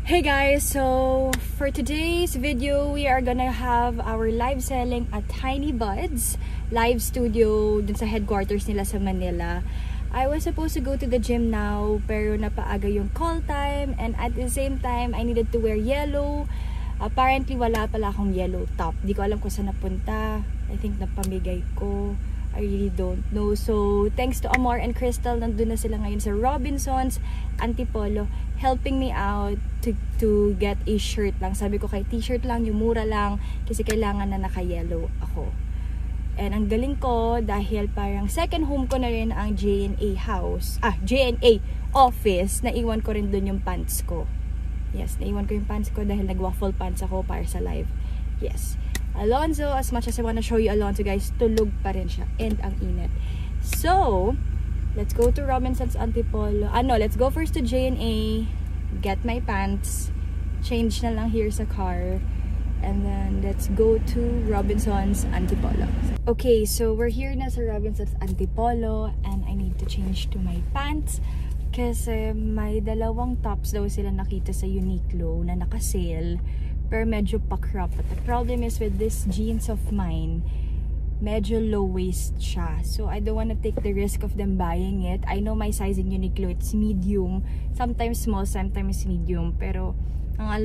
Hey guys, so for today's video, we are gonna have our live selling at Tiny Buds live studio dun sa headquarters nila sa Manila. I was supposed to go to the gym now, pero napaaga yung call time, and at the same time, I needed to wear yellow. Apparently, wala pala akong yellow top. Di ko alam kung saan napunta. I think napamigay ko. I really don't know. So, thanks to Amor and Crystal, nandun na sila ngayon sa Robinsons Antipolo, helping me out to get a shirt lang. Sabi ko kay t-shirt lang, yung mura lang, kasi kailangan na naka-yellow ako. And ang galing ko, dahil parang second home ko na rin ang J&A house. J&A office. Naiwan ko rin dun yung pants ko. Yes, naiwan ko yung pants ko dahil nag-waffle pants ako para sa live. Yes. Alonzo, as much as I want to show you Alonzo guys, tulog pa rin siya. And ang init. So, let's go to Robinsons Antipolo. Let's go first to J&A. Get my pants. Change na lang here sa car. And then, let's go to Robinsons Antipolo. Okay, so we're here na sa Robinsons Antipolo. And I need to change to my pants. Kasi may dalawang tops daw sila nakita sa Uniqlo na naka-sale. Pero medyo pa-crop. But the problem is with this jeans of mine, medyo low waist siya. So I don't wanna take the risk of them buying it. I know my size in Uniqlo, it's medium. Sometimes small, sometimes medium. Pero ang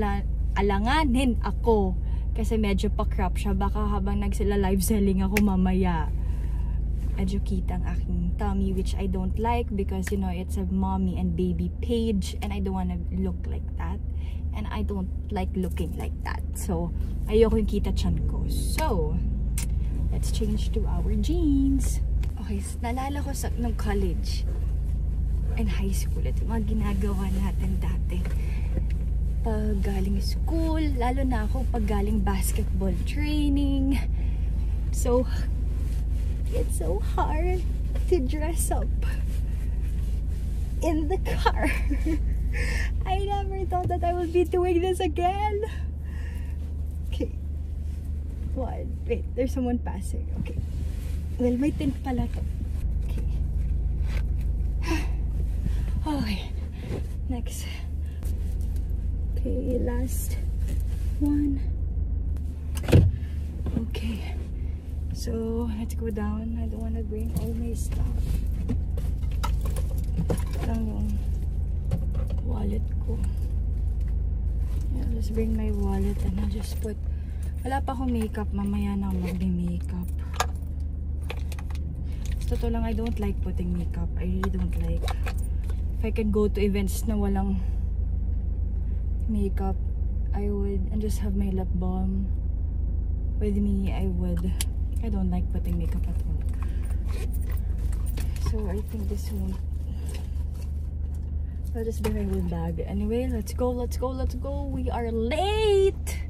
alanganin ako kasi medyo pa-crop siya. Baka habang nagsila live selling ako mamaya, medyo kita ang aking tummy, which I don't like because, you know, it's a mommy and baby page and I don't wanna look like that. And I don't like looking like that. So, ayoko yung kita chan ko. So, let's change to our jeans. Okay, so, naalala ko nung college and high school, ito mga ginagawa natin dati. Pag galing school, lalo na ako pag galing basketball training. So, it's so hard to dress up in the car. I never thought that I would be doing this again. Okay. What? Wait, there's someone passing. Okay. Well, may tint pala to. Okay. Okay. Next. Okay, last one. Okay. So, let's go down. I don't want to bring all my stuff. Wallet ko. Yeah, just bring my wallet and I'll just put, wala pa akong makeup, mamaya na ako magbe-makeup. Totoo lang, I don't like putting makeup. I really don't like. If I can go to events na walang makeup, I would, and just have my lip balm with me, I would. I don't like putting makeup at all. So I think this won't. I'll just bring my whole bag. Anyway, let's go, let's go, let's go. We are late!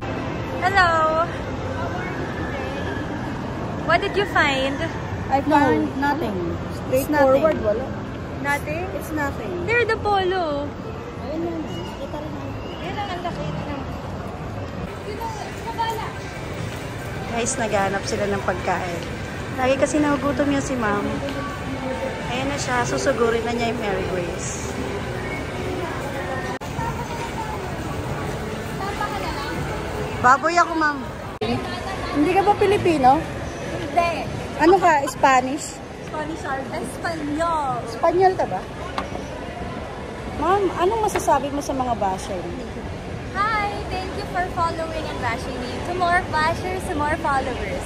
Hello! How are you today? What did you find? I found nothing. Straightforward, wala. Nothing? It's nothing. They're the polo. Ayun na. Nakita rin natin. Yun ang laki na. Guys, naghahanap sila ng pagkain. Lagi kasi nagugutom niya si ma'am. Ayan na siya. Susugurin na niya yung Mary Grace. Baboy ako, ma'am. Hindi ka ba Pilipino? Hindi. Ano ka? Spanish? Spanish or Espanyol. Espanyol ka ba? Ma'am, anong masasabi mo sa mga basher? Hi! Thank you for following and bashing me. To more bashers, to more followers.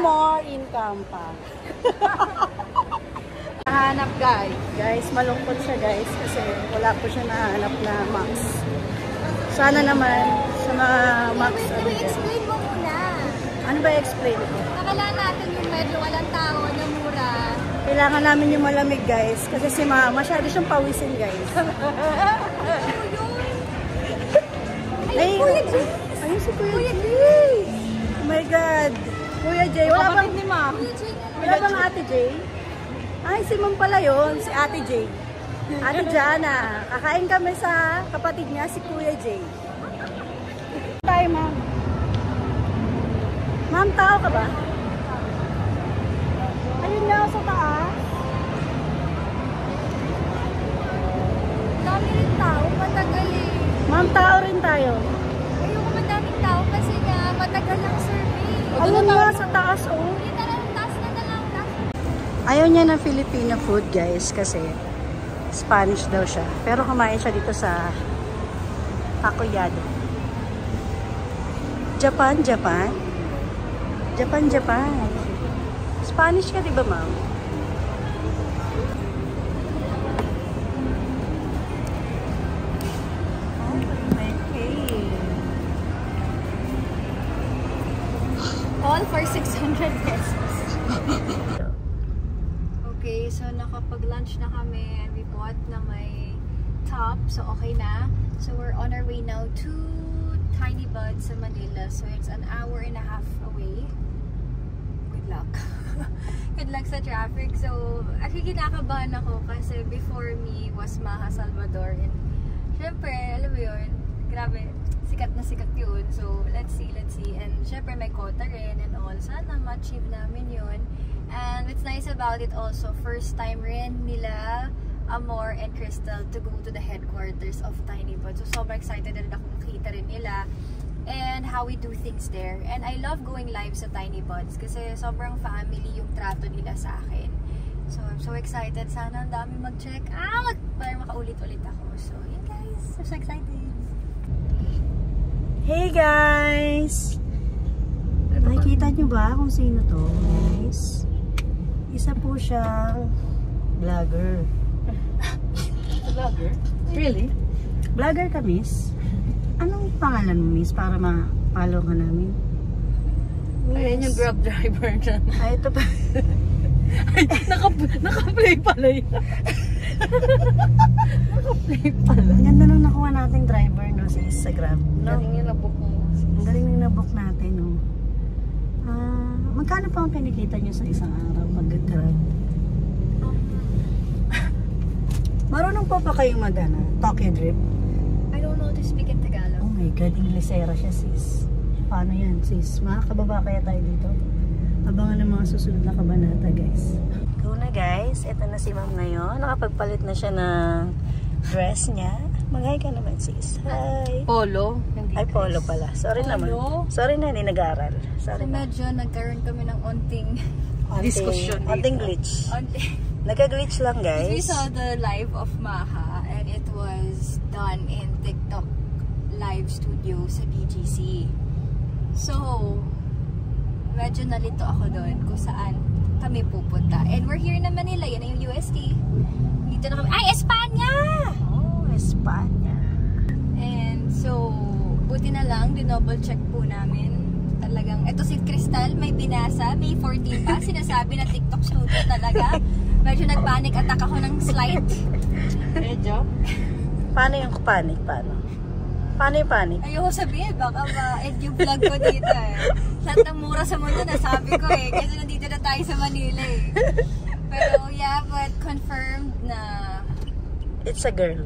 More income pa. Nahanap guys. Guys, malungkot siya guys kasi wala po siya nahanap na max. Sana naman sa mga max. Explain mo muna. Ano ba i-explain ko? Nakala natin yung medyo walang tao na mura. Kailangan namin yung malamig guys kasi si mama masyado siyang pawisin guys. Ay, Kuya Jay! Ayun si Kuya Jay! Oh my God! Kuya Jay, wala bang ni ma'am? Wala bang Ate Jay? Ay, si ma'am pala yun, si Ate Jay. Ate Jana, kakain kami sa kapatid niya, si Kuya Jay. Tayo, ma'am. Ma'am, tao ka ba? Ayun na, sa taas. Dami rin tao, matagal eh. Ma'am, tao rin tayo. Ayoko madaming tao kasi nga matagal ang survey. Ano nga sa taas, oh. Ayaw niya ng Filipino food, guys, kasi Spanish daw siya. Pero kumain siya dito sa Takoyado. Japan. Spanish ka, di ba, ma'am? All for 600 pesos. Okay, so nakapag-lunch na kami and we bought na may top, so okay na. So we're on our way now to Tiny Buds sa Manila. So it's an hour and a half away. Good luck. Good luck sa traffic. So actually kinakabahan ako kasi before me was Maha Salvador. And syempre, alam mo yun, grabe, sikat na sikat yun. So let's see. And syempre may quota rin and all. Sana ma-achieve namin yun. And what's nice about it also, first time rin nila Amor and Crystal to go to the headquarters of Tiny Buds. So sobrang excited rin ako makita rin nila and how we do things there. And I love going live sa Tiny Buds kasi sobrang family yung trato nila sa akin. So I'm so excited. Sana ang dami mag-check out para makaulit-ulit ako. So yun guys, I'm so excited. Hey guys! Nakikita nyo ba kung sino to, guys? Isa po siyang vlogger. Vlogger? Really? Vlogger ka, miss? Anong pangalan mo, miss? Para ma-follow ka namin. Ayan yung Grab driver dyan. Ay, ito pa. Ay, naka-play pala yun. Naka-play pala. Ang ganda nung nakuha nating driver, no? Sa Grab. No? Galing yung nabook mo. Ang galing yung nabook natin, no? Magkano pa ang kinikita nyo sa isang araw mag-grab? Marunong pa kayong Tokyo Drip? I don't know to speak in Tagalog. Oh my God, Inglesera siya, sis. Paano yan, sis? Makakababa kaya tayo dito? Abangan ng mga susunod na kabanata, guys. Go na, guys. Ito na si ma'am ngayon. Nakapagpalit na siya ng dress niya. Mag-hi ka naman, sis. Hi. Polo? Ay, polo pala. Sorry naman. Sorry na, hindi nag-aaral. Sorry So medyo nagkaroon kami ng onting discussion dito. Onting glitch. Nagka-glitch lang, guys. We saw the live of Maha and it was done in TikTok live studio sa BGC. So, medyo nalito ako doon kung saan kami pupunta. And we're here in Manila. Yan na yung UST. Dito na kami. Ay, Espanya! Oh, Espanya. And so, buti na lang, dinouble check po namin. Talagang, eto si Crystal, may binasa, May 14 pa, sinasabi na TikTok studio talaga. Medyo nag-panic attack ako ng slide. Medyo? Paano yung panic? Paano yung panic? Ayoko sabihin, baka ma-end yung vlog ko dito eh. Lahat ng mura sa mundo nasabi ko eh. Kasi nandito na tayo sa Manila eh. Pero yeah, but confirmed na... It's a girl.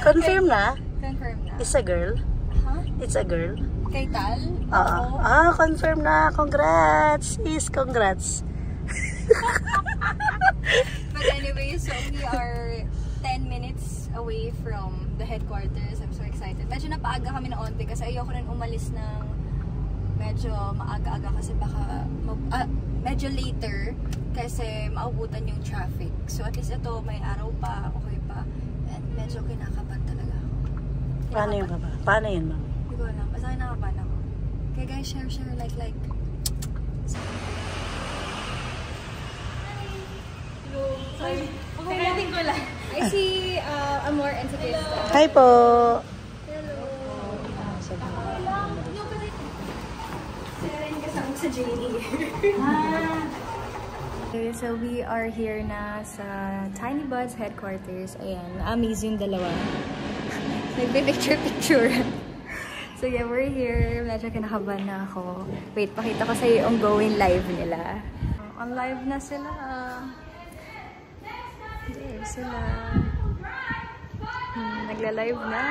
Confirm na? Confirm na. It's a girl? Huh? It's a girl? Kay Tal? Confirm na. Congrats. Sis, congrats. But anyway, so we are 10 minutes away from the headquarters. I'm so excited. Medyo napaaga kami na onte kasi ayoko rin umalis ng medyo maaga-aga kasi baka medyo later kasi maubutan yung traffic. So at least ito may araw pa, okay pa. And medyo kinakabahan talaga ako. Paano yung kaba? Paano yun, ma'am? Hindi ko alam. Basta kinakabahan ako. Kaya guys, share, like. Sorry. Pagkakating ko lang. I see Amor and si Crystal. Hi po. Hello. Seren kasama sa JD. Okay, so we are here na sa Tiny Buds headquarters. Ayan, amazing dalawa. Nagbe-picture. So yeah, we're here. Medyo kinakabahan na ako. Wait, pakita ko sa iyo yung ongoing live nila. On live na sila. There sila. Nagla-live na.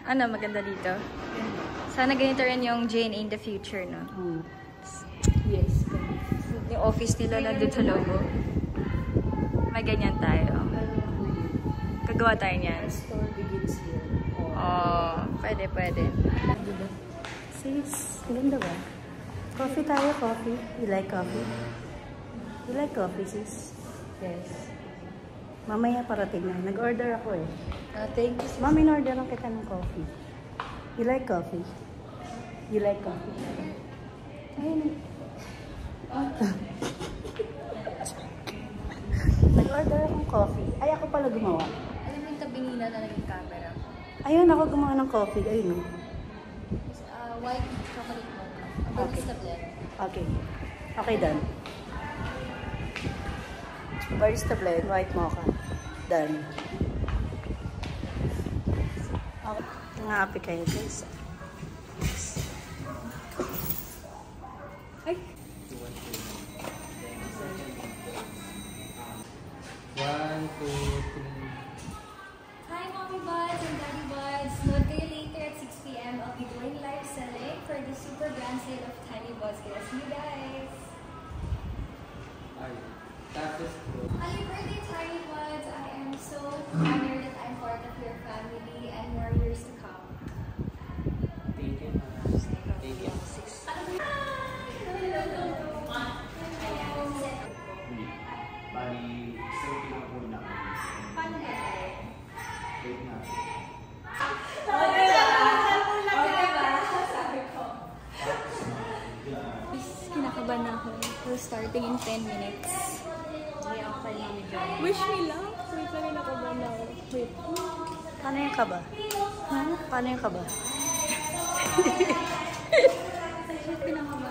Ano, maganda dito? Sana ganito rin yung Jane in the future, no? Yes. Yung office nila nandun sa logo. May ganyan tayo. Gawa tayo niyan. Store begins here. Oh, pwede, pwede. Sis, ganda ba? Coffee tayo, coffee. You like coffee? You like coffee, sis? Yes. Mamaya parating na. Nag-order ako eh. Thank you. Mami, in-orderan kita ng coffee. You like coffee? You like coffee? Ayun. Nag-order akong coffee. Ay, ako pala gumawa. Alam mo yung tabingina na naging camera? Ayun, ako gumawa ng coffee. Ayun. White chocolate mocha. Okay. Barista blend. Okay. Okay, done. Barista blend, white mocha. Done. Okay. Nangapi kayo, guys. Ay! 1, 2, 3. Hi, Mommy Buds and Daddy Buds! Note kayo later at 6 PM. I'll be doing live selling for the super grand sale of Tiny Buds. Kaya see you guys! Ay, tapos po. Happy birthday, Tiny Buds! I am so honored that I'm part of your family and more years to come. Thank you. Thank you. Bali, so pinakuna ko. Paano ba tayo? Wait na. Kinakabahan na ako. We're starting in 10 minutes. Wish me luck. Wait lang, kinakabahan na ako. Wait. Paano yung kaba? Ha? Paano yung kaba? Kinakabahan na ako.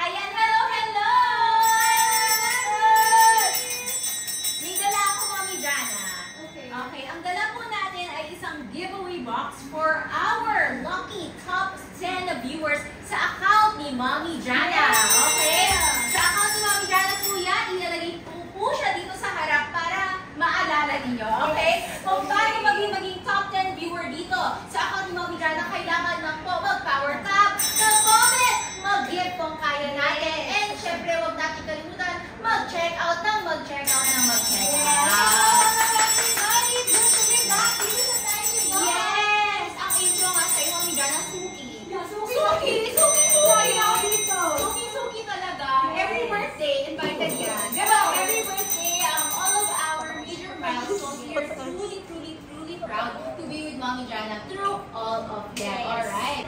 Ayan, hello, hello! May dala ako, Mommy Jana. Okay, ang dala po natin ay isang giveaway box for our lucky top 10 viewers sa account ni Mommy Jana. Okay? Sa account ni Mommy Jana po yan, ilalagay po siya dito sa harap para maalala ninyo. Okay? Kung paano maging top 10 viewer dito sa account ni Mommy Jana, kailangan lang po mag-power tap, mag-comment, mag-gift kung kaya natin. And syempre, huwag natin kalimutan, mag-check out. Yes! Ang intro nga sa iyo, Mommy Jana, suki. Suki talaga. Every birthday, invited yan. Diba? Every birthday, all of our major milestones, we are truly proud to be with Mommy Jana through all of them. Alright?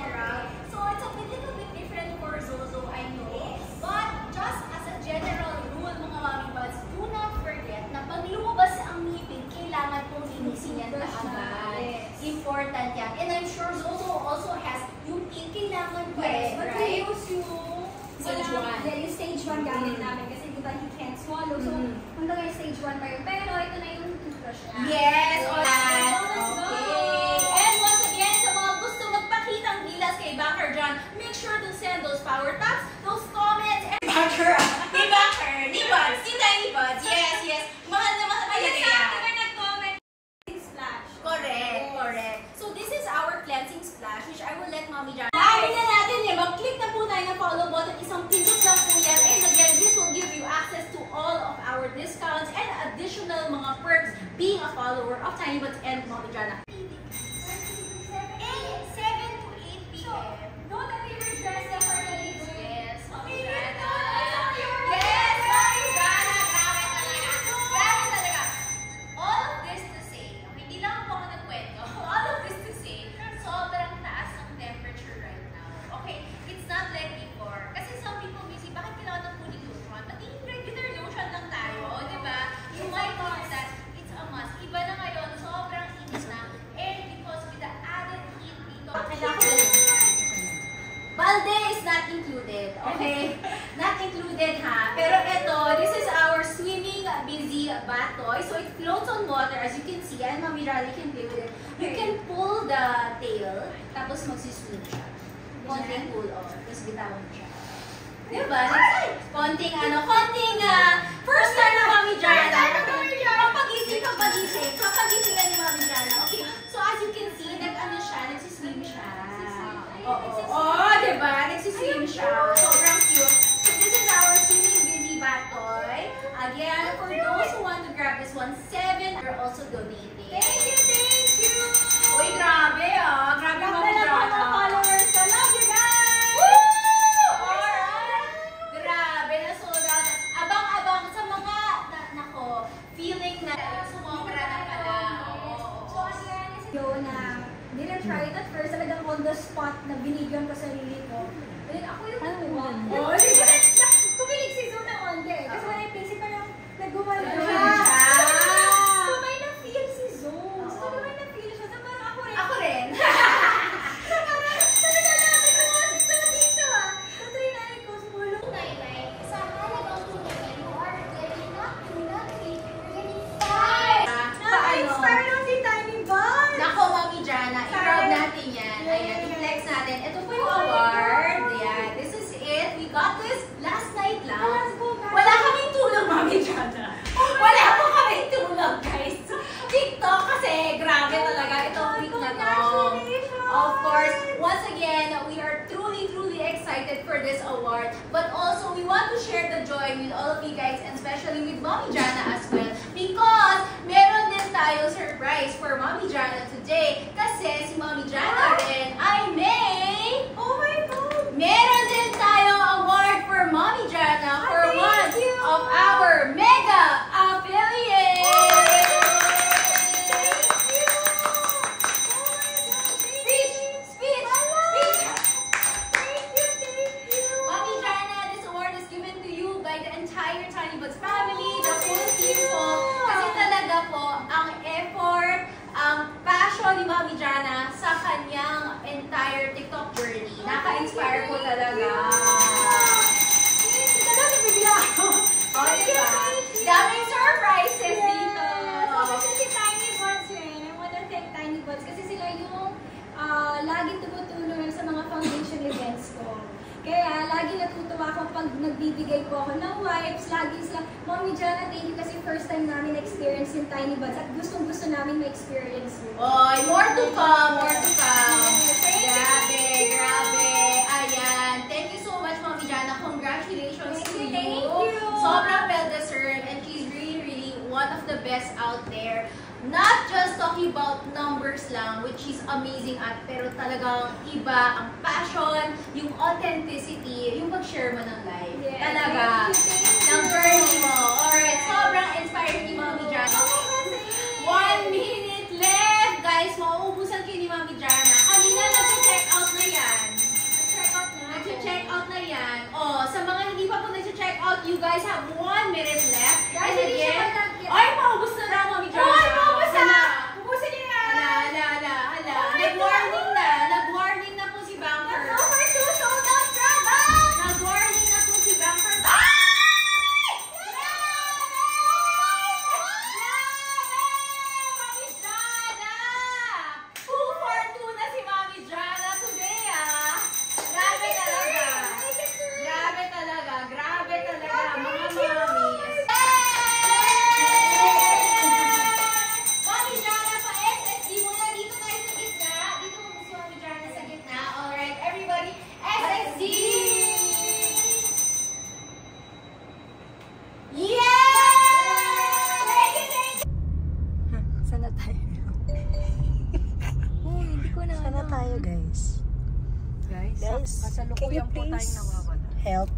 So, it's a little bit different for Zozo, I know. But, just as a general rule, mga Mommy Buds, do not forget na pag lumabas ang ngipin, kailangan pong linisin yan kaagad. Important yan. And I'm sure Zozo also has yung teeth, kailangan pa rin, right? Stage 1. Yeah, yung stage 1 gamit namin kasi diba he can't swallow. So, hanggang yung stage 1 pa yun. Pero ito na yung toothbrush niya. Yes, alright. Let's go! Okay. And once again, sa mga gusto magpakita ang gilas kay Backer John, make sure to send those power taps, those comments, and Backer! Ni Backer! Ni Buds! Ni Tiny Buds! Yes! Mahal na mahal talaga yan. nag-comment. Splash. Correct. So this is our cleansing splash, which I will let Mommy Jana. Ayaw na natin yan. Mag-click na po tayo ng follow button. Isang pindot lang po yan. And again, this will give you access to all of our discounts and additional mga perks being a follower of Tiny Buds and Mommy Jana. 7 to 8 p.m. Don't that we were dressed up for the league. Yes, Mommy Jana. Yes, Mommy Jana. Grabe talaga. All of this to say, hindi lang po ako nagkwento. All of this to say, sobrang taas ng temperature right now. Okay, it's not like before. Kasi some people may say, bakit kailangan ng fully lotion? Pati regular lotion lang tayo, di ba? You might think that it's a must. Iba na ngayon, sobrang init na. And because with the added heat dito, Balde is not included, okay? Not included, ha? Pero ito, this is our swimming busy bath toy. So it floats on water, as you can see. And Mommy Jana can play with it. You can pull the tail, tapos magsiswim siya. Konting pull on, tapos bitawan siya. Diba? Konting first time na Mami Jana. Papagising na ni Mami Jana. Okay, so as you can see, nagsiswim siya. Diba? Nagsiswim siya. Sobrang cute. So this is our swimming busy batoy. Again, for those who want to grab this one, 7 are also donating. Thank you! Uy, grabe Grabe Mami Jana. Followers ko. Love you guys! Woo! Alright! Grabe, na-sold out. Abang-abang sa mga, feeling na sumobra na pala. So, again, na didn't try it at first. Talagang on the spot na binigyan ko sarili ko. And then ako yung nakuha. Kumilig si Zoe na onde. Kasi when I place it, parang nag-gumalo siya. So, may na-feel si Zoe. So, may na-feel siya. So, parang ako rin. Ako rin. So, parang talaga namin ko dito So, trinay ko. Sumulo. Sa halagang tunay, you are getting not getting 5. Na-inspire lang si Tiny Bud. Nako, Mami Jana, i-proud natin yan. Ayan, i-flex natin. Ito po yung award. Ayan, this is it. We got this last night lang. Wala kaming tulog, Mami Jana. Wala po kaming tulog, guys. TikTok kasi grabe talaga itong week na to. Of course, once again, we are truly excited for this award. But also, we want to share the joy with all of you guys and especially with Mami Jana as well. Because meron din tayo surprise for Mami Jana today. Kasi si Mami Jana rin ay may... Oh my God! Meron din tayong award for Mami Jana for one of our mega affiliates! Speech! Mami Jana, this award is given to you by the entire Tiny Buds family, the whole team po. Kasi talaga po, ang effort, ang passion ni Mami Jana sa kanyang entire TikTok journey. Naka-inspire po talaga. Oh, diba? Daming surprises dito. Kasi si Tiny Buds rin. I wanna thank Tiny Buds kasi sila yung laging tumutulong sa mga foundation events ko. Kaya lagi natutuwa ako pag nagbibigay po ako ng wipes. Lagi sila, Mami Jana, thank you kasi first time namin experience yung Tiny Buds at gustong-gusto namin ma-experience yun. Oh, more to come, more to come. Thank you. Grabe. Ayan. Thank you so much, Mami Jana. Congratulations to you. Thank you. Sobrang well-deserved and she's really one of the best out there. Not just talking about numbers lang, which is amazing at, pero talagang iba ang passion, yung authenticity, yung pag-share mo ng life. Yes. Talaga. Ng journey mo. Alright, sobrang inspiring ni Mami Jana. 1 minute left! Guys, mauubusan kayo ni Mami Jana. Kanina nag-check out na yan. Nag-check out na yan. Oh, sa mga hindi pa po nag-check out, you guys have 1 minute left. And again, ay, maubos na raw, Mami Jana. Ay, maubos na! Ubusin niyo na! Hala. Nag-warning na po si Banker. Number 2 sold out, bravo! Nag-warning na po si Banker. Mami Jana! 242 na si Mami Jana today, ah. Grabe talaga. Mga mamis. Mami Jana pa SSD muna. Dito tayo sa gitna. Dito mo si Mami Jana sa gitna. Alright, everybody. SSD! Sana tayo? Hindi ko na Sana tayo, guys. Guys, can you please help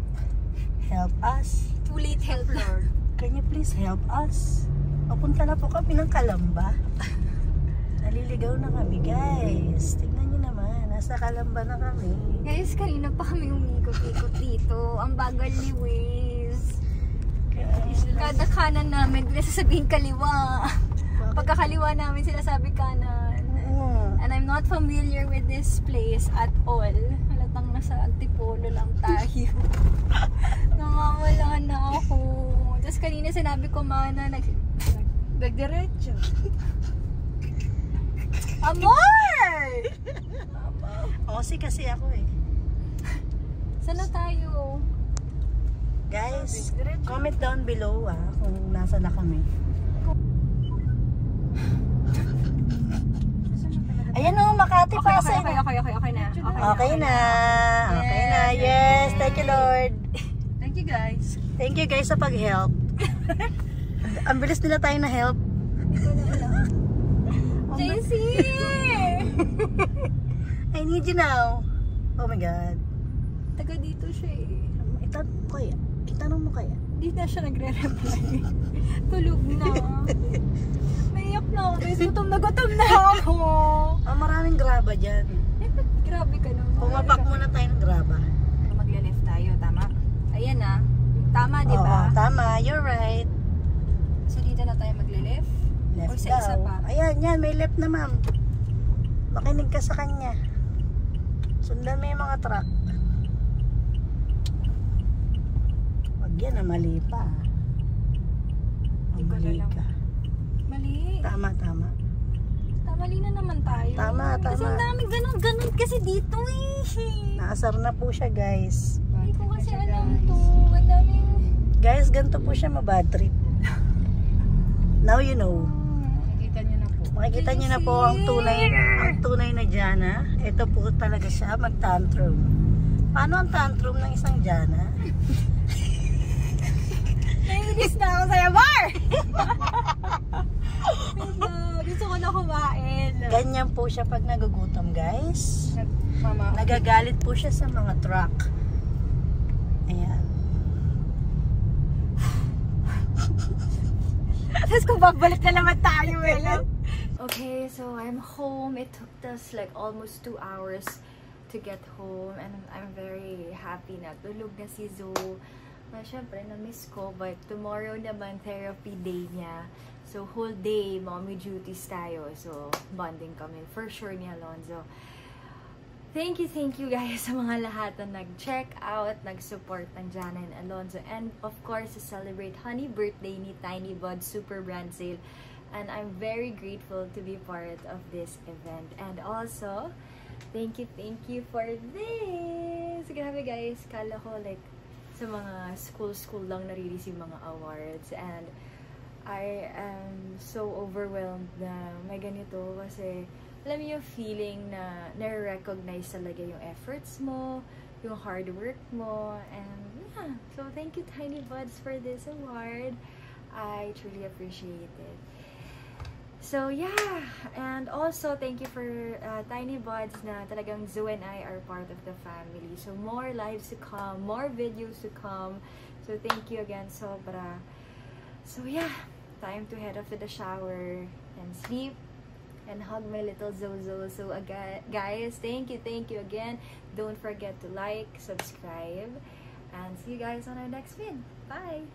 us? Too late help, Lord. Can you please help us? Papunta na po kami ng Calamba. Naliligaw na kami, guys. Tingnan nyo naman. Nasa Calamba na kami. Guys, kanina pa kami umikot-ikot dito. Ang bagal ni Waze. Kada kanan namin, bila sasabihin kaliwa. Pagkakaliwa namin, sinasabi kanan. And I'm not familiar with this place at all. Halatang nasa Antipolo lang tayo. Namawala na ako. Tapos kanina sinabi ko, Mana, nagdiretso. Amor! Osi kasi ako eh. Sana tayo? Guys, comment down below kung nasa na kami. Ayan o, Makati pa sa Okay na. Okay na. Yes, thank you Lord. Thank you guys. Thank you guys sa pag-help. Ang bilis nila tayo na help. JC! I need you now. Oh my God. Taga dito siya eh. Itanong mo kaya? Di na siya nagre-reply. Tulog na. Naiyak na ako guys. Gutom na ako. Maraming graba dyan. Grabe ka naman. Pumapak muna tayo ng graba. Magle-left tayo, tama? Ayan na. Tama, di ba? Oo, tama. You're right. So dito na tayo magle-left? Left O sa daw. isa pa? Ayan, yan. May left na ma'am. Makinig ka sa kanya. Sundan mo yung mga truck. Wag yan na mali pa. Mali ka. Mali. Tama. Mali na naman tayo. Tama. Kasi ang daming ganun kasi dito eh. Naasar na po siya guys. Hindi ko kasi alam to. Ang daming... Guys, ganito po siya mabad trip. Now you know. Makikita niyo na po ang tunay na Jana. Ito po talaga siya mag-tantrum. Paano ang tantrum ng isang Jana? Naiinis na ako sa'yo, Bar! Gusto ko na kumain. Ganyan po siya pag nagugutom guys. Nagagalit po siya sa mga truck. Ayan. Tapos kung babalik na naman tayo eh. Okay, so I'm home. It took us like almost 2 hours to get home. And I'm very happy na tulog na si Zoe. Siyempre, na-miss ko. But tomorrow naman, therapy day niya. So, whole day, mommy duties tayo. So, bonding kami. For sure ni Alonzo. Thank you guys sa mga lahat na nag-check out, nag-support ng Jana and Alonzo. And of course, to celebrate honey birthday ni Tiny Bud Super Brand Sale. And I'm very grateful to be part of this event. And also, thank you for this! Grabe guys, kala ko like sa mga school lang nare-receive mga awards. And I am so overwhelmed na may ganito kasi alam mo yung feeling na nare-recognize talaga yung efforts mo, yung hard work mo, and yeah. So, thank you Tiny Buds for this award. I truly appreciate it. So, yeah. And also, thank you for Tiny Buds na talagang Zoe and I are part of the family. So, more lives to come, more videos to come. So, thank you again, sobra. So, yeah. Time to head off to the shower and sleep. And hug my little Zozo. So again, guys, thank you again. Don't forget to like, subscribe, and see you guys on our next vid. Bye!